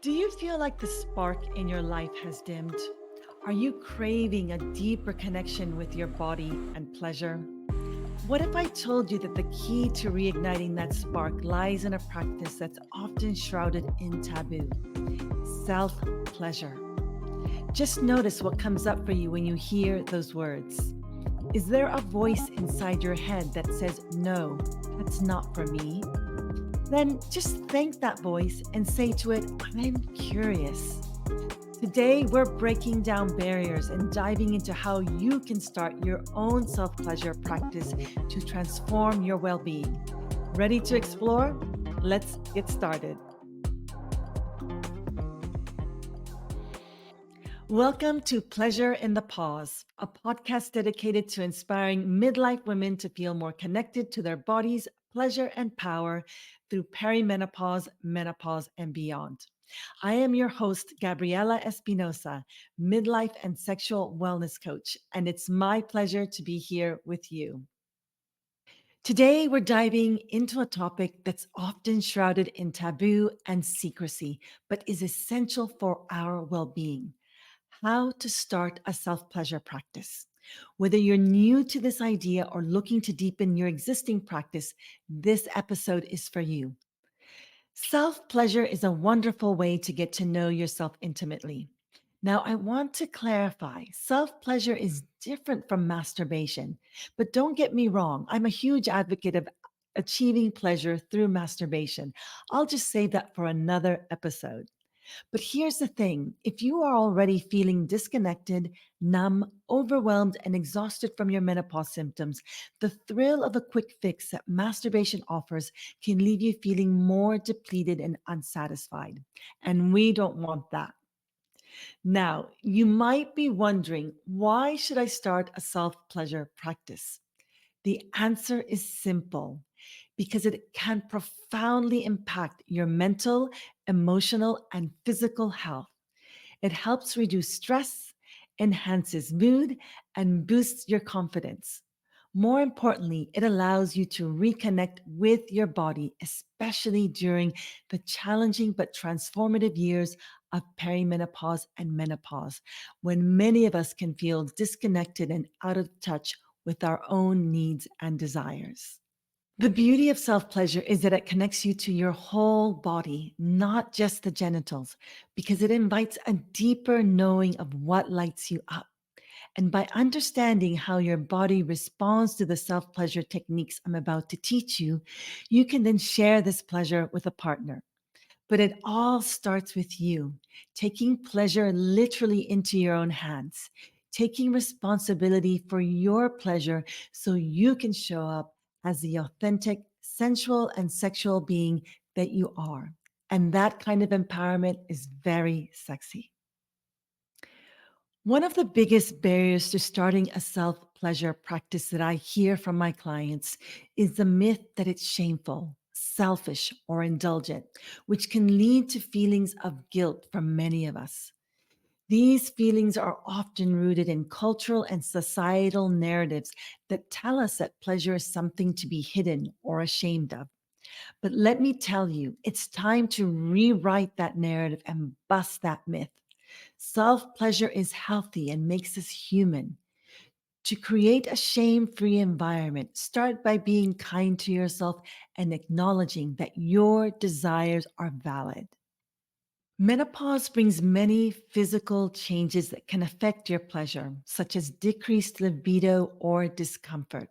Do you feel like the spark in your life has dimmed? Are you craving a deeper connection with your body and pleasure? What if I told you that the key to reigniting that spark lies in a practice that's often shrouded in taboo? Self pleasure. Just notice what comes up for you when you hear those words. Is there a voice inside your head that says, no, that's not for me? Then just thank that voice and say to it, I'm curious. Today, we're breaking down barriers and diving into how you can start your own self pleasure practice to transform your well being. Ready to explore? Let's get started. Welcome to Pleasure in the Pause, a podcast dedicated to inspiring midlife women to feel more connected to their bodies, pleasure, and power through perimenopause, menopause, and beyond. I am your host, Gabriella Espinosa, midlife and sexual wellness coach, and it's my pleasure to be here with you. Today, we're diving into a topic that's often shrouded in taboo and secrecy, but is essential for our well being: how to start a self pleasure practice. Whether you're new to this idea or looking to deepen your existing practice, this episode is for you. Self pleasure is a wonderful way to get to know yourself intimately. Now, I want to clarify self pleasure is different from masturbation, but don't get me wrong, I'm a huge advocate of achieving pleasure through masturbation. I'll just save that for another episode. But here's the thing: if you are already feeling disconnected, numb, overwhelmed, and exhausted from your menopause symptoms, the thrill of a quick fix that masturbation offers can leave you feeling more depleted and unsatisfied. And we don't want that. Now, you might be wondering, why should I start a self pleasure practice? The answer is simple: because it can profoundly impact your mental, emotional, and physical health. It helps reduce stress, enhances mood, and boosts your confidence. More importantly, it allows you to reconnect with your body, especially during the challenging but transformative years of perimenopause and menopause, when many of us can feel disconnected and out of touch with our own needs and desires. The beauty of self pleasure is that it connects you to your whole body, not just the genitals, because it invites a deeper knowing of what lights you up. And by understanding how your body responds to the self pleasure techniques I'm about to teach you, you can then share this pleasure with a partner. But it all starts with you taking pleasure literally into your own hands, taking responsibility for your pleasure so you can show up as the authentic, sensual, and sexual being that you are. And that kind of empowerment is very sexy. One of the biggest barriers to starting a self pleasure practice that I hear from my clients is the myth that it's shameful, selfish, or indulgent, which can lead to feelings of guilt for many of us. These feelings are often rooted in cultural and societal narratives that tell us that pleasure is something to be hidden or ashamed of. But let me tell you, it's time to rewrite that narrative and bust that myth. Self pleasure is healthy and makes us human. To create a shame free environment, start by being kind to yourself and acknowledging that your desires are valid. Menopause brings many physical changes that can affect your pleasure, such as decreased libido or discomfort.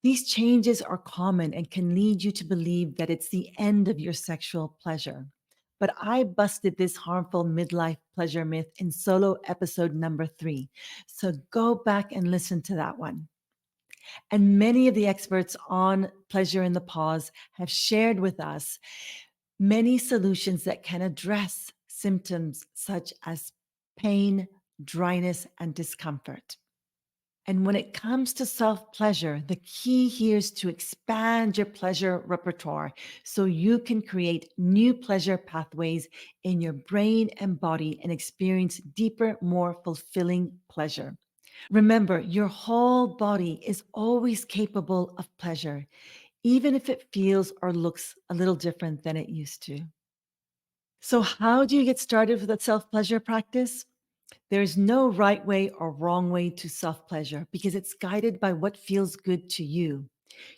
These changes are common and can lead you to believe that it's the end of your sexual pleasure. But I busted this harmful midlife pleasure myth in solo episode number 3. So go back and listen to that one. And many of the experts on pleasure in the pause have shared with us many solutions that can address symptoms such as pain, dryness, and discomfort. And when it comes to self pleasure, the key here is to expand your pleasure repertoire so you can create new pleasure pathways in your brain and body and experience deeper, more fulfilling pleasure. Remember, your whole body is always capable of pleasure, even if it feels or looks a little different than it used to. So, how do you get started with a self pleasure practice? There's no right way or wrong way to self pleasure because it's guided by what feels good to you.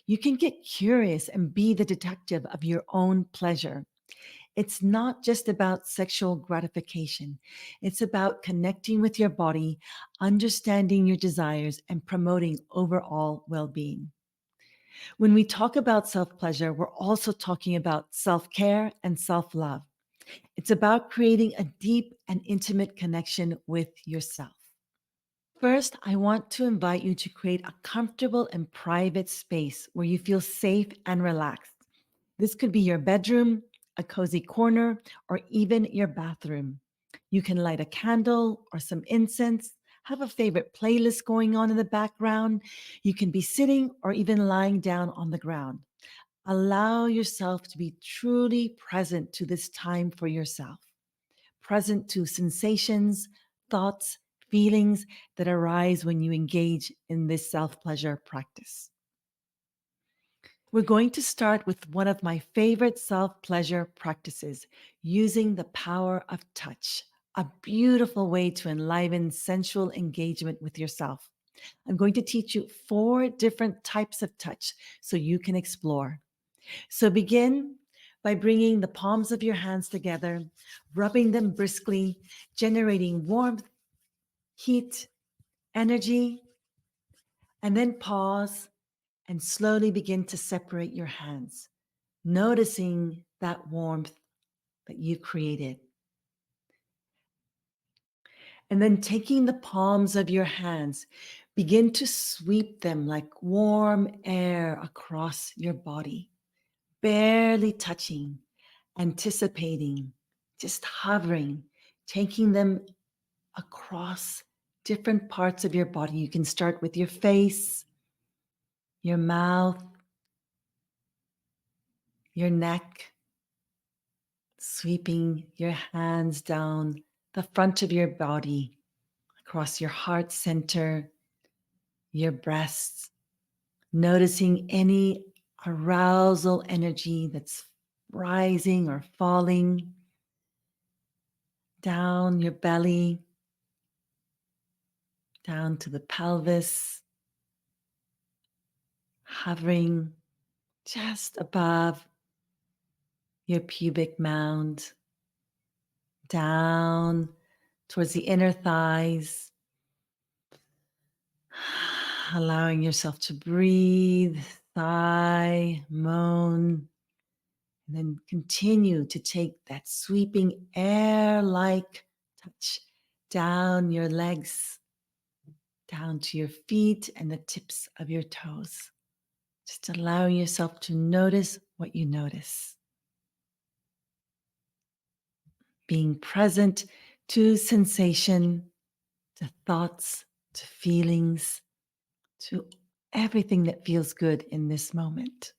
You can get curious and be the detective of your own pleasure. It's not just about sexual gratification, it's about connecting with your body, understanding your desires, and promoting overall well being. When we talk about self pleasure, we're also talking about self care and self love. It's about creating a deep and intimate connection with yourself. First, I want to invite you to create a comfortable and private space where you feel safe and relaxed. This could be your bedroom, a cozy corner, or even your bathroom. You can light a candle or some incense, have a favorite playlist going on in the background. You can be sitting or even lying down on the ground. Allow yourself to be truly present to this time for yourself, present to sensations, thoughts, feelings that arise when you engage in this self pleasure practice. We're going to start with one of my favorite self pleasure practices, using the power of touch, a beautiful way to enliven sensual engagement with yourself. I'm going to teach you 4 different types of touch so you can explore. So begin by bringing the palms of your hands together, rubbing them briskly, generating warmth, heat, energy, and then pause and slowly begin to separate your hands, noticing that warmth that you've created. And then taking the palms of your hands, begin to sweep them like warm air across your body, barely touching, anticipating, just hovering, taking them across different parts of your body. You can start with your face, your mouth, your neck, sweeping your hands down the front of your body, across your heart center, your breasts, noticing any arousal energy that's rising or falling down your belly, down to the pelvis, hovering just above your pubic mound, down towards the inner thighs, allowing yourself to breathe, sigh, moan, and then continue to take that sweeping air like touch down your legs, down to your feet and the tips of your toes. Just allowing yourself to notice what you notice. Being present to sensation, to thoughts, to feelings, to everything that feels good in this moment.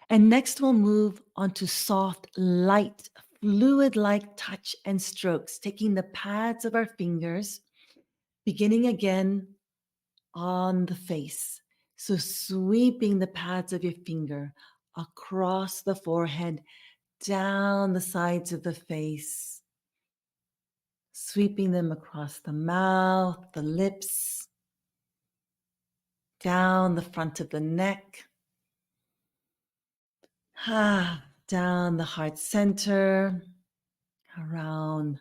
And next, we'll move on to soft, light, fluid like touch and strokes, taking the pads of our fingers, beginning again on the face. So, sweeping the pads of your finger across the forehead, down the sides of the face, sweeping them across the mouth, the lips, down the front of the neck, down the heart center, around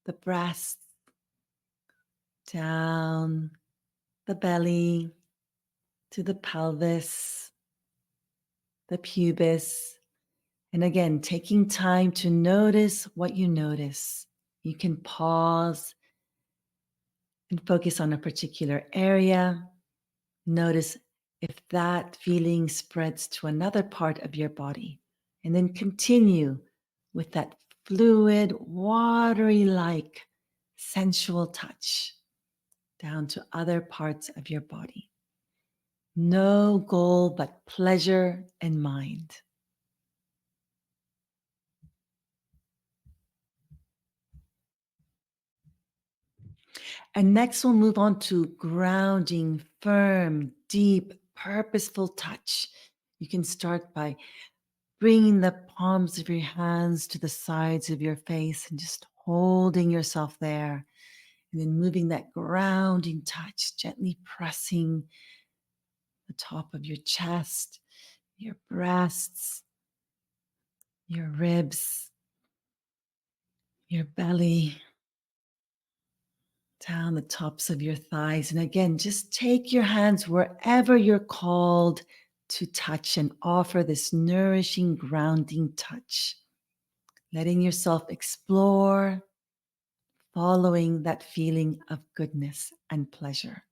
the breast, down the belly, to the pelvis, the pubis. And again, taking time to notice what you notice. You can pause and focus on a particular area. Notice if that feeling spreads to another part of your body. And then continue with that fluid, watery like sensual touch down to other parts of your body. No goal but pleasure in mind. And next, we'll move on to grounding, firm, deep, purposeful touch. You can start by bringing the palms of your hands to the sides of your face and just holding yourself there. And then moving that grounding touch, gently pressing the top of your chest, your breasts, your ribs, your belly, down the tops of your thighs. And again, just take your hands wherever you're called to touch and offer this nourishing, grounding touch, letting yourself explore, following that feeling of goodness and pleasure.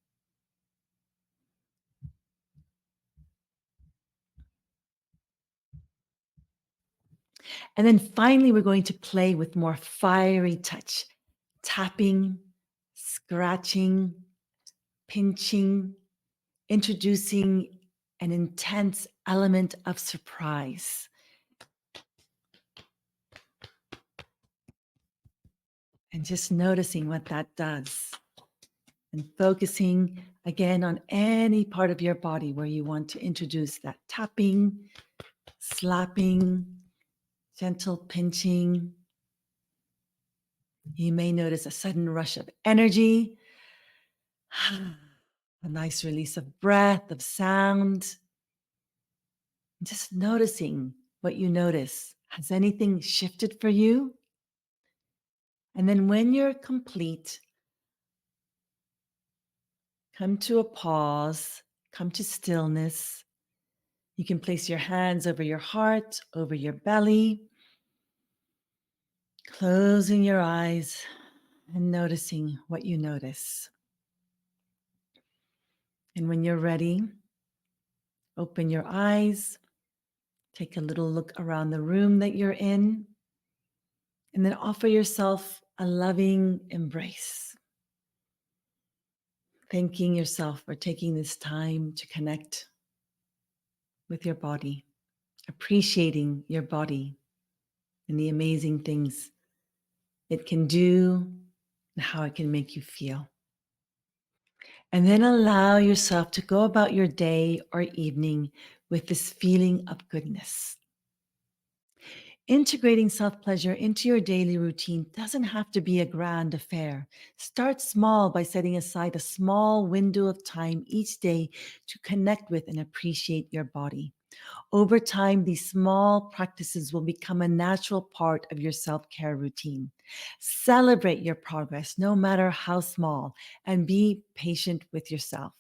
And then finally, we're going to play with more fiery touch, tapping, scratching, pinching, introducing an intense element of surprise. And just noticing what that does. And focusing again on any part of your body where you want to introduce that tapping, slapping, gentle pinching. You may notice a sudden rush of energy, a nice release of breath, of sound. Just noticing what you notice. Has anything shifted for you? And then when you're complete, come to a pause, come to stillness. You can place your hands over your heart, over your belly, closing your eyes and noticing what you notice. And when you're ready, open your eyes, take a little look around the room that you're in, and then offer yourself a loving embrace. Thanking yourself for taking this time to connect with your body, appreciating your body and the amazing things it can do and how it can make you feel. And then allow yourself to go about your day or evening with this feeling of goodness. Integrating self-pleasure into your daily routine doesn't have to be a grand affair. Start small by setting aside a small window of time each day to connect with and appreciate your body. Over time, these small practices will become a natural part of your self-care routine. Celebrate your progress, no matter how small, and be patient with yourself.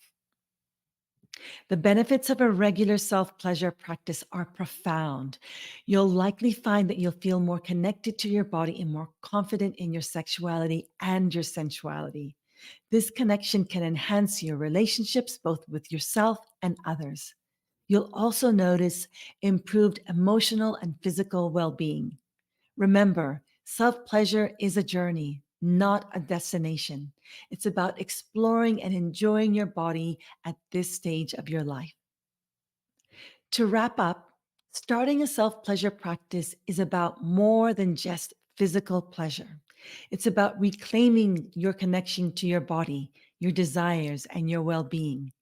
The benefits of a regular self-pleasure practice are profound. You'll likely find that you'll feel more connected to your body and more confident in your sexuality and your sensuality. This connection can enhance your relationships, both with yourself and others. You'll also notice improved emotional and physical well-being. Remember, self-pleasure is a journey, not a destination. It's about exploring and enjoying your body at this stage of your life. To wrap up, starting a self-pleasure practice is about more than just physical pleasure. It's about reclaiming your connection to your body, your desires, and your well-being.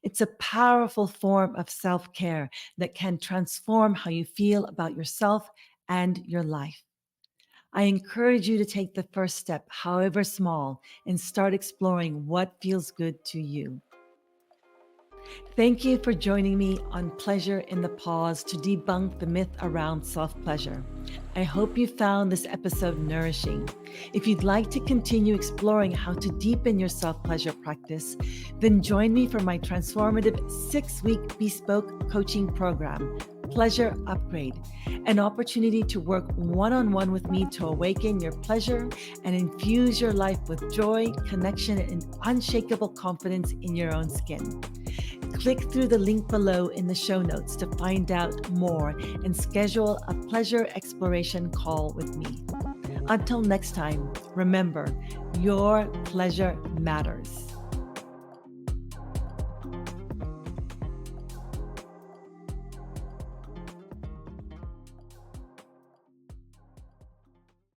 It's a powerful form of self-care that can transform how you feel about yourself and your life. I encourage you to take the first step, however small, and start exploring what feels good to you. Thank you for joining me on Pleasure in the Pause to debunk the myth around self-pleasure. I hope you found this episode nourishing. If you'd like to continue exploring how to deepen your self-pleasure practice, then join me for my transformative 6-week bespoke coaching program, Pleasure Upgrade, an opportunity to work one-on-one with me to awaken your pleasure and infuse your life with joy, connection, and unshakable confidence in your own skin. Click through the link below in the show notes to find out more and schedule a pleasure exploration call with me. Until next time, remember, your pleasure matters.